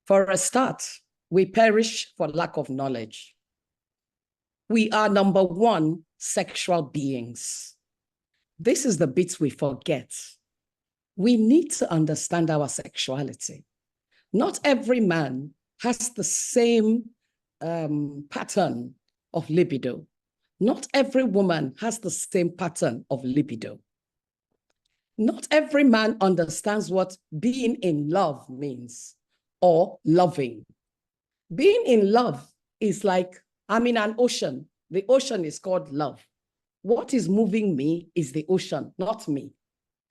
For a start, we perish for lack of knowledge. We are, number one, sexual beings. This is the bit we forget. We need to understand our sexuality. Not every man has the same pattern of libido. Not every woman has the same pattern of libido. Not every man understands what being in love means or loving. Being in love is like, I'm in an ocean. The ocean is called love. What is moving me is the ocean, not me.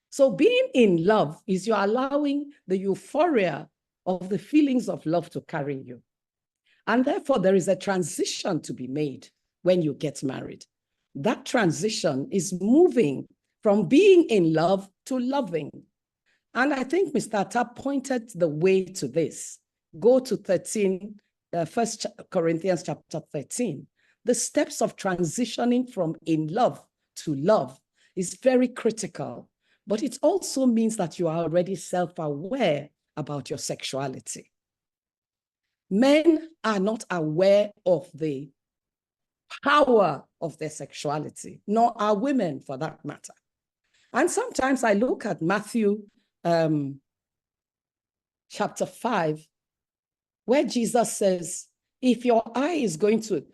So being in love is you're allowing the euphoria of the feelings of love to carry you. And therefore, there is a transition to be made when you get married. That transition is moving from being in love to loving. And I think Mr. Atta pointed the way to this. Go to 1 Corinthians chapter 13. The steps of transitioning from in love to love is very critical, but it also means that you are already self-aware about your sexuality. Men are not aware of the power of their sexuality, nor are women for that matter. And sometimes I look at Matthew chapter 5, where Jesus says, if your eye is going to,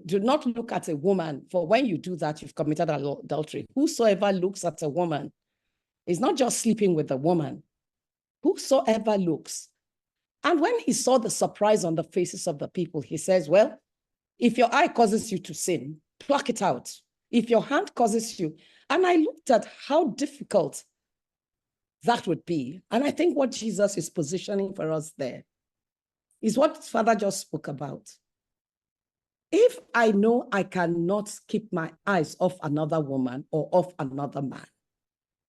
do not look at a woman, for when you do that, you've committed adultery. Whosoever looks at a woman is not just sleeping with a woman. Whosoever looks. And when he saw the surprise on the faces of the people, he says, well, if your eye causes you to sin, pluck it out. If your hand causes you. And I looked at how difficult that would be. And I think what Jesus is positioning for us there is what Father just spoke about. If I know I cannot keep my eyes off another woman or off another man,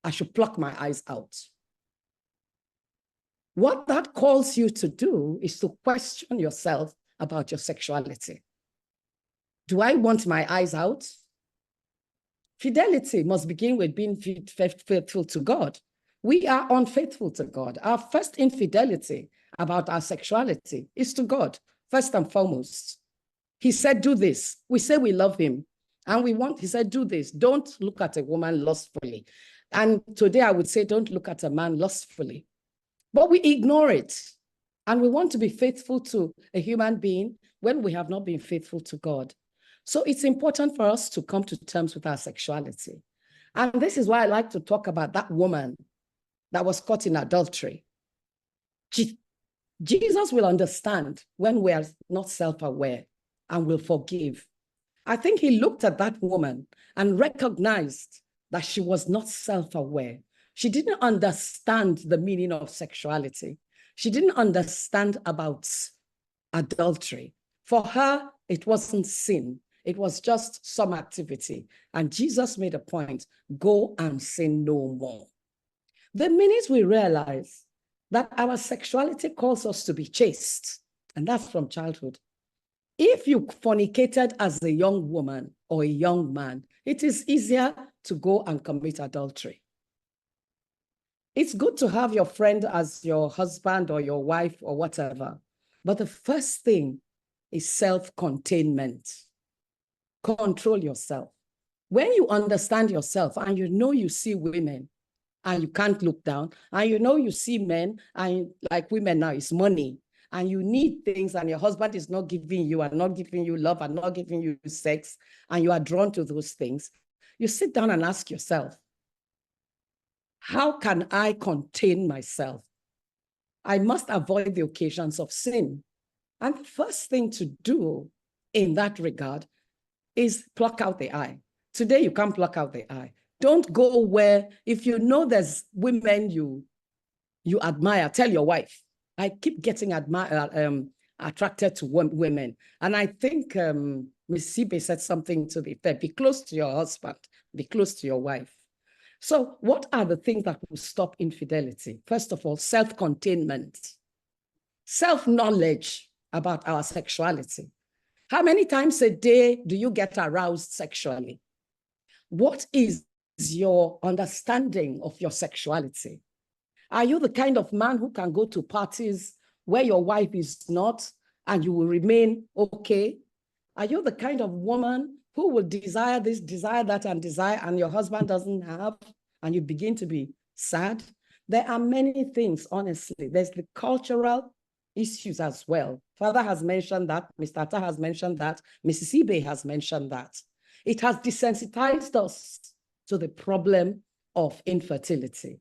I should pluck my eyes out. What that calls you to do is to question yourself about your sexuality. Do I want my eyes out? Fidelity must begin with being faithful to God. We are unfaithful to God. Our first infidelity about our sexuality is to God, first and foremost. He said, do this. We say we love him. And he said, do this. Don't look at a woman lustfully. And today I would say, don't look at a man lustfully. But we ignore it. And we want to be faithful to a human being when we have not been faithful to God. So it's important for us to come to terms with our sexuality. And this is why I like to talk about that woman that was caught in adultery. Jesus will understand when we are not self-aware and will forgive. I think he looked at that woman and recognized that she was not self-aware. She didn't understand the meaning of sexuality. She didn't understand about adultery. For her, it wasn't sin. It was just some activity. And Jesus made a point, go and sin no more. The minute we realize that our sexuality calls us to be chaste, and that's from childhood. If you fornicated as a young woman or a young man, it is easier to go and commit adultery. It's good to have your friend as your husband or your wife or whatever. But the first thing is self-containment. Control yourself. When you understand yourself and you know you see women and you can't look down, and you know you see men, and like women now, it's money, and you need things, and your husband is not giving you, and not giving you love, and not giving you sex, and you are drawn to those things, you sit down and ask yourself, how can I contain myself? I must avoid the occasions of sin. And the first thing to do in that regard is pluck out the eye. Today, you can't pluck out the eye. Don't go where, if you know there's women you admire, tell your wife. I keep getting attracted to women. And I think Ms. Sibe said something to the effect, be close to your husband, be close to your wife. So what are the things that will stop infidelity? First of all, self-containment, self-knowledge about our sexuality. How many times a day do you get aroused sexually? What is your understanding of your sexuality? Are you the kind of man who can go to parties where your wife is not, and you will remain okay? Are you the kind of woman who will desire this, desire that, and your husband doesn't have, and you begin to be sad? There are many things, honestly. There's the cultural issues as well. Father has mentioned that, Mr. Atta has mentioned that, Mrs. Ibe has mentioned that. It has desensitized us to the problem of infertility.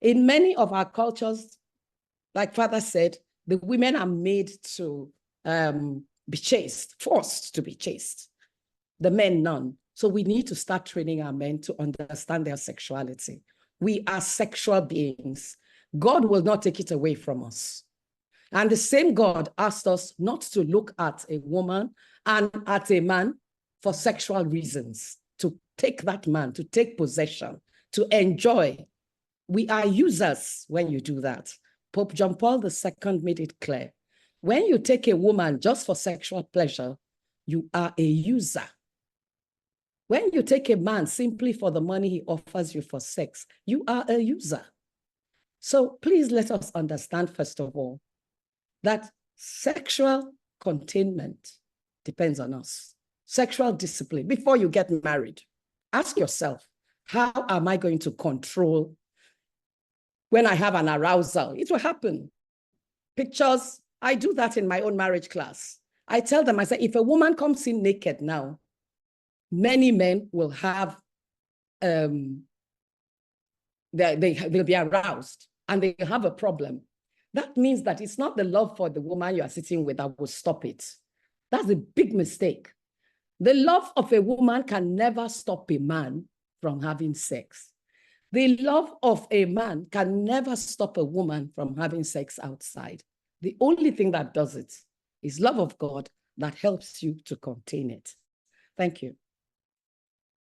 In many of our cultures, like Father said, the women are made to be chaste, forced to be chaste. The men, none. So we need to start training our men to understand their sexuality. We are sexual beings. God will not take it away from us. And the same God asked us not to look at a woman and at a man for sexual reasons, to take that man, to take possession, to enjoy. We are users when you do that. Pope John Paul II made it clear. When you take a woman just for sexual pleasure, you are a user. When you take a man simply for the money he offers you for sex, you are a user. So please let us understand, first of all, that sexual containment depends on us. Sexual discipline. Before you get married, ask yourself, how am I going to control when I have an arousal? It will happen. Pictures, I do that in my own marriage class. I tell them, I say, if a woman comes in naked now, many men will have, they'll be aroused and they have a problem. That means that it's not the love for the woman you are sitting with that will stop it. That's a big mistake. The love of a woman can never stop a man from having sex. The love of a man can never stop a woman from having sex outside. The only thing that does it is love of God that helps you to contain it. Thank you.